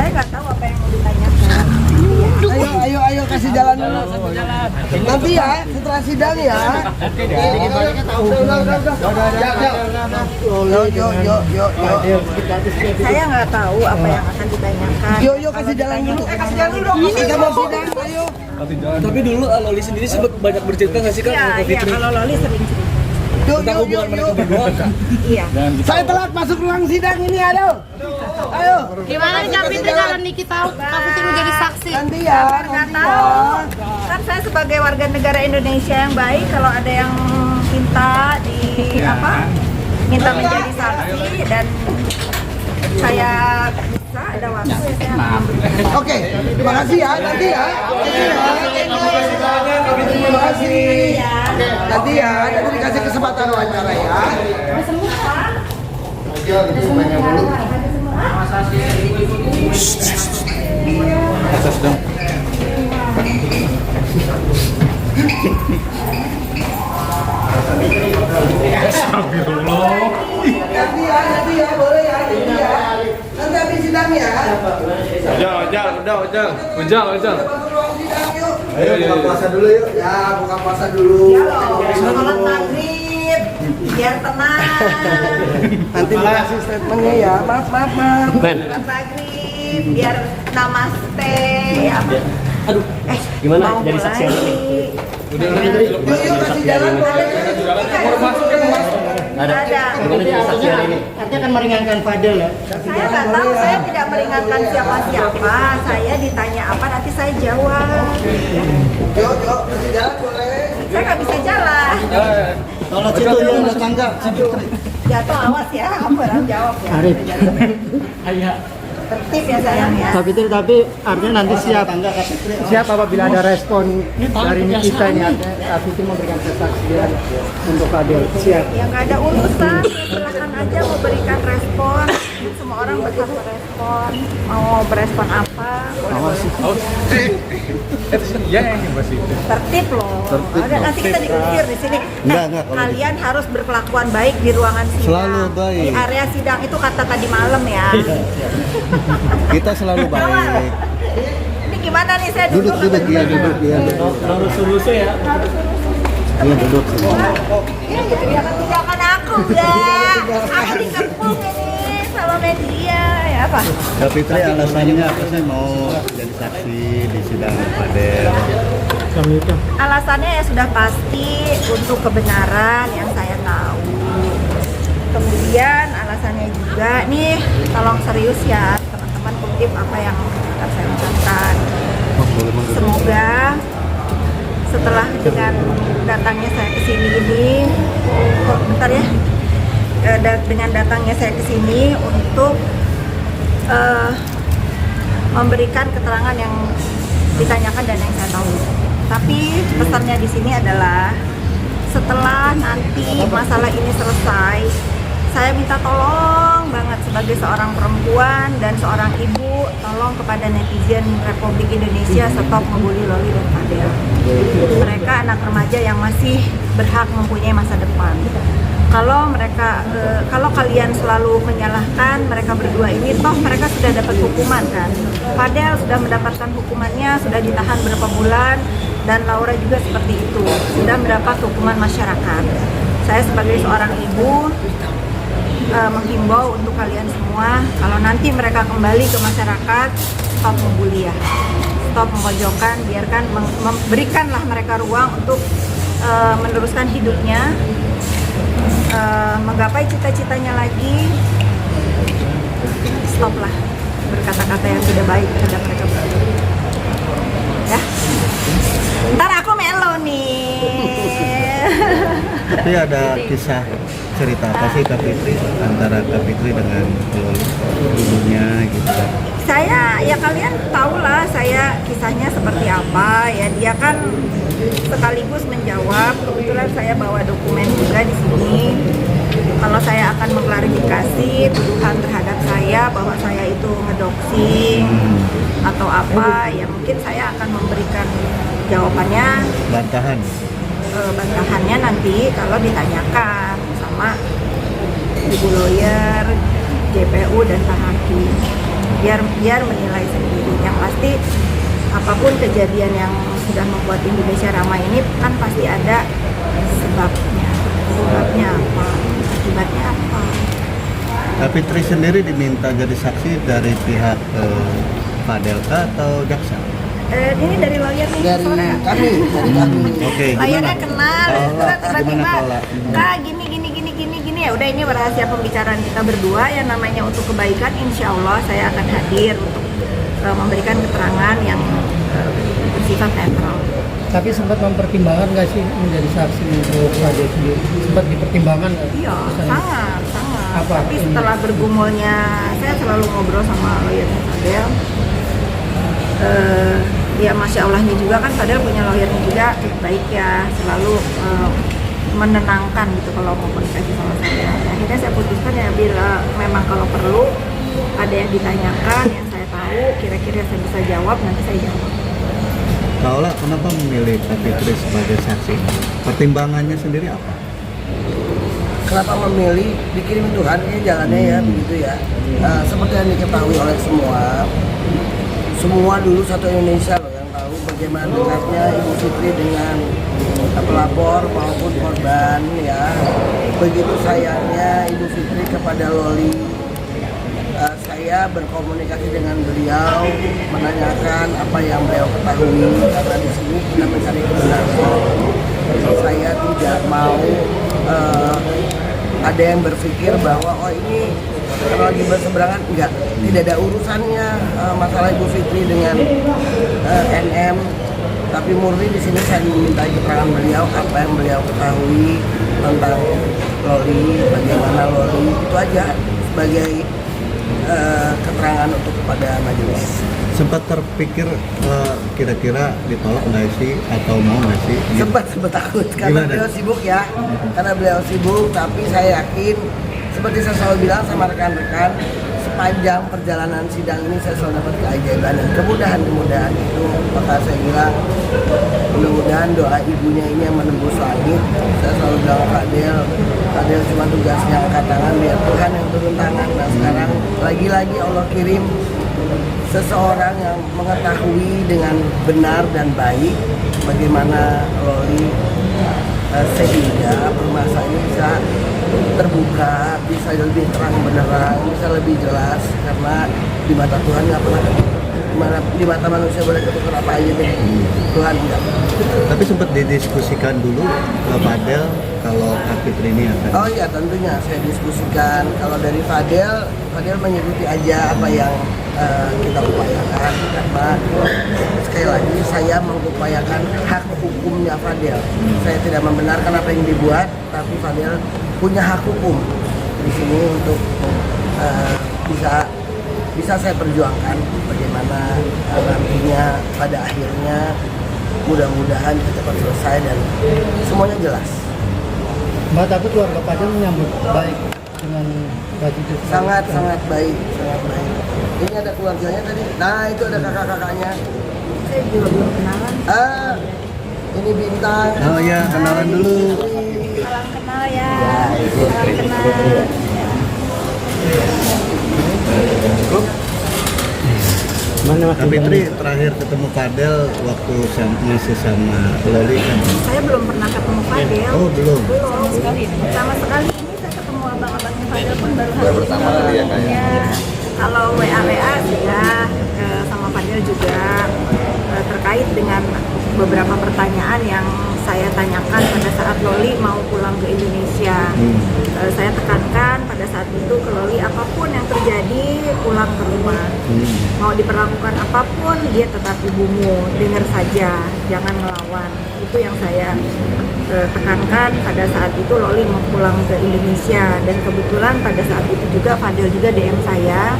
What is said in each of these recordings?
Saya nggak tahu apa yang mau ditanyakan. Ayo kasih jalan dulu. Nanti ya setelah sidang ya. Yuk. Saya nggak tahu apa yang akan ditanyakan. Yuk kasih jalan dulu. Kasih jalan dulu dong. Kita mau sidang. Ayo. Tapi dulu Loli sendiri sih banyak bercerita nggak sih Kak? Iya, kalau Loli sering cerita. Tentang hubungan mereka berdua Kak? Iya. Saya telat masuk ruang sidang ini, ayo. Gimana nih Kak Fitri kalau Niki tahu Kak Fitri menjadi saksi? Nanti ya. Nggak tahu. Kan saya sebagai warga negara Indonesia yang baik, kalau ada yang minta minta menjadi saksi dan saya bisa ada waktu ya saya akan. Oke, terima kasih ya. Nanti ya. Terima kasih. Nanti dikasih kesempatan wawancara ya. Atas dong. Nanti ya, boleh ya. Nanti habis sidang ya. Ujang. Ayo buka puasa dulu yuk. Ya, buka puasa dulu. Ya loh, sholat maghrib biar tenang. Nanti kasih statementnya ya. Maaf. Sholat maghrib biar namaste ya. Aduh, gimana mau jadi saksi yang ini? Yuk kasih jalan boleh. Ada. Gimana jadi saksi hari ini? Artinya akan meringankan Fadel ya. Saya nggak tahu, saya tidak meringankan siapa-siapa. Saya ditanya apa nanti saya jawab. Yuk kasih jalan boleh. Saya nggak bisa jalan. Kalau situ dia ada tangga. Jatuh awas ya, kamu orang jawab ya. Arif. Ayah. Tertib ya sayang ya. Kak Fitri tapi artinya nanti siap apabila ada respon dari kita ini artinya Kak Fitri memberikan kesaksian untuk Fadel. Siap. Yang nggak ada urusan, silakan aja mau berikan respon. Semua orang berhak berespon. Mau berespon apa? Tertib loh. Ada nanti kita diusir di sini. Enggak, Kalian harus berkelakuan baik di ruangan sidang. Selalu baik. Di area sidang itu kata tadi malam ya. Kita selalu baik. Ini gimana nih saya duduk? Duduk ya. Lurus ya. Iya duduk. Ya, jangan tinggalkan aku ya. Aku dikepung ini sama media ya apa? Kak Fitri alasannya apa sih mau jadi saksi di sidang Fadel? Alasannya ya sudah pasti untuk kebenaran yang saya tahu. Kemudian alasannya juga nih, tolong serius ya teman-teman kutip apa yang akan saya ucapkan. Semoga setelah dengan datangnya saya ke sini ini, bentar ya, dengan datangnya saya ke sini untuk memberikan keterangan yang ditanyakan dan yang saya tahu. Tapi pesannya di sini adalah setelah nanti masalah ini selesai, saya minta tolong banget sebagai seorang perempuan dan seorang ibu, tolong kepada netizen Republik Indonesia stop membuli Loli dan Fadel. Mereka anak remaja yang masih berhak mempunyai masa depan. Kalau kalian selalu menyalahkan mereka berdua ini, toh mereka sudah dapat hukuman kan. Fadel sudah mendapatkan hukumannya, sudah ditahan berapa bulan, dan Laura juga seperti itu, sudah mendapat hukuman masyarakat. Saya sebagai seorang ibu menghimbau untuk kalian semua, kalau nanti mereka kembali ke masyarakat, stop membuli ya, stop memojokkan, biarkan, berikanlah mereka ruang untuk meneruskan hidupnya, menggapai cita-citanya lagi. Stoplah berkata-kata yang tidak baik terhadap mereka berdua. Ya, ntar aku melo nih. Tapi ada kisah cerita apa sih Kak Fitri antara Kak Fitri dengan ibunya gitu? Saya ya kalian tahulah saya kisahnya seperti apa ya. Dia kan sekaligus menjawab. Kebetulan saya bawa dokumen juga di sini. Kalau saya akan mengklarifikasi tuduhan terhadap saya bahwa saya itu ngedoxing atau apa, ya mungkin saya akan memberikan jawabannya, bantahannya nanti kalau ditanyakan sama ibu lawyer, JPU dan Pak Hakim. biar menilai sendiri. Yang pasti apapun kejadian yang sudah membuat Indonesia ramai ini kan pasti ada sebabnya apa, akibatnya apa. Tapi Tri sendiri diminta jadi saksi dari pihak Fadel kah atau jaksa? Ini dari lawyer nih, Dari sore. kami. Oke, Lawyernya gimana? kenal, terus tiba-tiba, Gimana kalau? Kak gini ya udah, ini rahasia pembicaraan kita berdua yang namanya untuk kebaikan. Insya Allah saya akan hadir untuk memberikan keterangan yang bersifat netral. Tapi sempat mempertimbangkan nggak sih menjadi saksi untuk Fadel sendiri? Sempat dipertimbangkan nggak? Iya, sangat. Apa? Tapi setelah bergumulnya, saya selalu ngobrol sama lawyernya Fadel. Ya Masya Allahnya juga kan, Fadel punya lawyernya juga baik ya, selalu menenangkan gitu kalau mau komunikasi sama saya. Akhirnya saya putuskan ya, bila memang kalau perlu ada yang ditanyakan yang saya tahu kira-kira saya bisa jawab, nanti saya jawab. Kak Ola, kenapa memilih Kak Fitri sebagai saksi? Pertimbangannya sendiri apa? Kenapa memilih? Dikirim Tuhan ya jalannya ya begitu ya. Seperti yang diketahui oleh semua dulu satu Indonesia loh yang tahu bagaimana dekatnya Ibu Fitri dengan pelapor maupun korban ya. Begitu sayangnya Ibu Fitri kepada Loli. Saya berkomunikasi dengan beliau, menanyakan apa yang beliau ketahui, karena di sini kita mencari kebenaran. Saya tidak mau ada yang berpikir bahwa oh ini kalau lagi berseberangan, tidak ada urusannya masalah Ibu Fitri dengan NM, tapi murni di sini saya diminta keterangan beliau apa yang beliau ketahui tentang Loli, bagaimana Loli, itu aja sebagai keterangan untuk kepada majelis. Sempat terpikir kira-kira ditolak nggak sih atau mau nggak sih? Sempat takut karena Gimana? beliau sibuk ya, karena beliau sibuk, tapi saya yakin seperti saya selalu bilang sama rekan-rekan, sepanjang perjalanan sidang ini saya selalu dapat keajaiban dan kemudahan itu. Maka saya bilang mudah-mudahan doa ibunya ini yang menembus langit. Saya selalu bilang Fadel cuma tugasnya angkat tangan, biar Tuhan yang turun tangan. Nah sekarang lagi-lagi Allah kirim seseorang yang mengetahui dengan benar dan baik bagaimana Loli, sehingga permasalahan ini bisa terbuka, bisa lebih terang benderang, bisa lebih jelas, karena di mata Tuhan nggak pernah, di mata manusia boleh ketukar apa aja deh, Tuhan enggak. Tapi sempat didiskusikan dulu ke Fadel kalau Kak Fitri ini akan. Oh iya, tentunya saya diskusikan. Kalau dari Fadel mengikuti aja apa yang kita upayakan, karena sekali lagi saya mengupayakan hak hukumnya Fadel. Saya tidak membenarkan apa yang dibuat, tapi Fadel punya hak hukum di sini untuk bisa saya perjuangkan bagaimana nantinya pada akhirnya mudah-mudahan cepat selesai dan semuanya jelas. Mbak, tapi keluarga Fadel menyambut baik dengan baju itu. Sangat baik. Ini ada keluarganya tadi. Nah itu ada kakak-kakaknya. Saya juga belum kenalan. Ini Bintang. Oh ya, kenalan dulu. Salam kenal ya. Salam kenal. Mana Kak Fitri terakhir ketemu Fadel waktu masih sama Loli kan? Saya belum pernah ketemu Fadel. Oh belum. Belum sekali. Sama sekali ini saya ketemu abang-abangnya Fadel pun baru hari pertama kali ya kayaknya. Kalau WA sudah sama Fadel juga terkait dengan beberapa pertanyaan yang saya tanyakan pada saat Loli mau pulang ke Indonesia. Saya tekankan pada saat itu ke Loli, apapun yang terjadi pulang ke rumah. Mau diperlakukan apapun, dia tetap ibumu, dengar saja, jangan melawan. Itu yang saya tekankan pada saat itu Loli mau pulang ke Indonesia. Dan kebetulan pada saat itu juga Fadel juga DM saya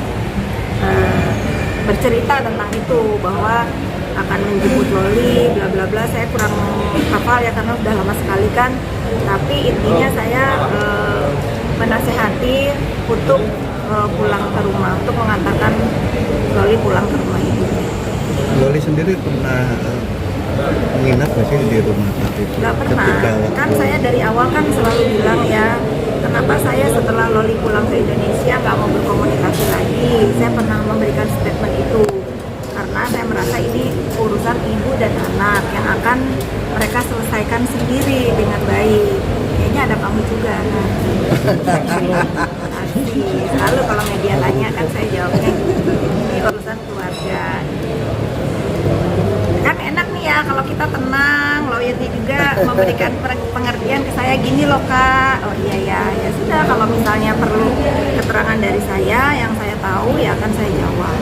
bercerita tentang itu, bahwa akan menjemput Loli, bla bla bla. Saya kurang hafal ya karena sudah lama sekali kan. Tapi intinya saya menasehati untuk pulang ke rumah, untuk mengantarkan Loli pulang ke rumah ibu. Loli sendiri pernah menginap nggak sih di rumah Kak Fitri? Nggak pernah. Ketika Kan saya dari awal kan selalu bilang ya, kenapa saya setelah Loli pulang ke Indonesia nggak mau berkomunikasi lagi. Saya pernah memberikan statement itu karena saya merasa ini urusan ibu dan anak yang akan mereka selesaikan sendiri dengan baik. Kayaknya ada kamu juga kan. Asik. Selalu kalau media tanya kan saya jawabnya gitu. Ini urusan keluarga. Kan enak nih ya kalau kita tenang, Loyati juga memberikan pengertian ke saya gini loh kak. Oh iya ya, ya sudah kalau misalnya perlu keterangan dari saya yang saya tahu ya akan saya jawab.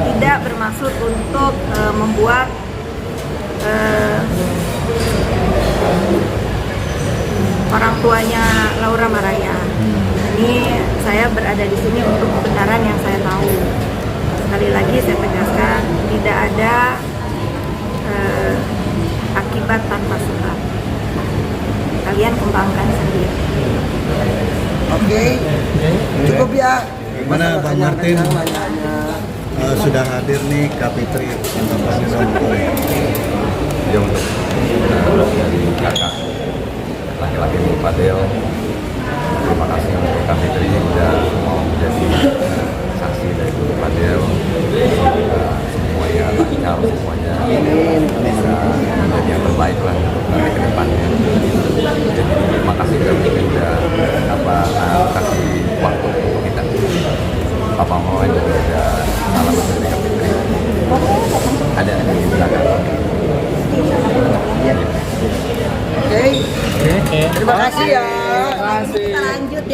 Tidak bermaksud untuk membuat orang tuanya Laura Maraya. Ini saya berada di sini untuk kebenaran yang saya tahu. Sekali lagi saya tegaskan, tidak ada akibat tanpa sebab. Kalian kembangkan sendiri. Oke, cukup ya. Gimana Bang Martin? Sudah hadir nih Kapitri untuk Ya untuk dari kakak laki-laki Bu Fadel, terima kasih untuk Kak Fitri sudah mau menjadi saksi dari Bu Fadel. Semoga semuanya lancar, semuanya